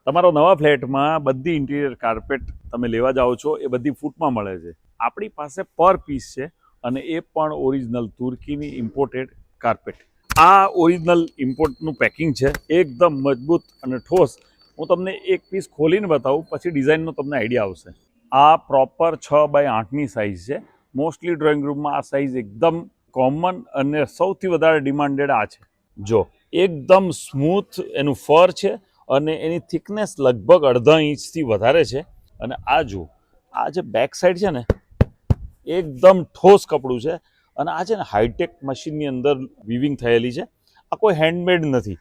તમારો નવા ફ્લેટમાં બધી ઇન્ટિરિયર કાર્પેટ તમે લેવા જાઓ છો એ બધી ફૂટમાં મળે છે. આપણી પાસે પર પીસ છે અને એ પણ ઓરિજિનલ તુર્કીની ઇમ્પોર્ટેડ કાર્પેટ. આ ઓરિજિનલ ઇમ્પોર્ટનું પેકિંગ છે, એકદમ મજબૂત અને ઠોસ. હું તમને એક પીસ ખોલીને બતાવું, પછી ડિઝાઇનનો તમને આઈડિયા આવશે. આ પ્રોપર 6x8ની સાઇઝ છે. મોસ્ટલી ડ્રોઈંગ રૂમમાં આ સાઇઝ એકદમ કોમન અને સૌથી વધારે ડિમાન્ડેડ આ છે. જો એકદમ સ્મૂથ એનું ફર છે અને એની થિકનેસ લગભગ 1.5 ઇંચથી વધારે છે. અને આ જુઓ, આ જે બેક સાઈડ છે ને, એકદમ ઠોસ કપડું છે. અને આ છે ને હાઈટેક મશીનની અંદર વિવિંગ થયેલી છે. આ કોઈ હેન્ડમેડ નથી.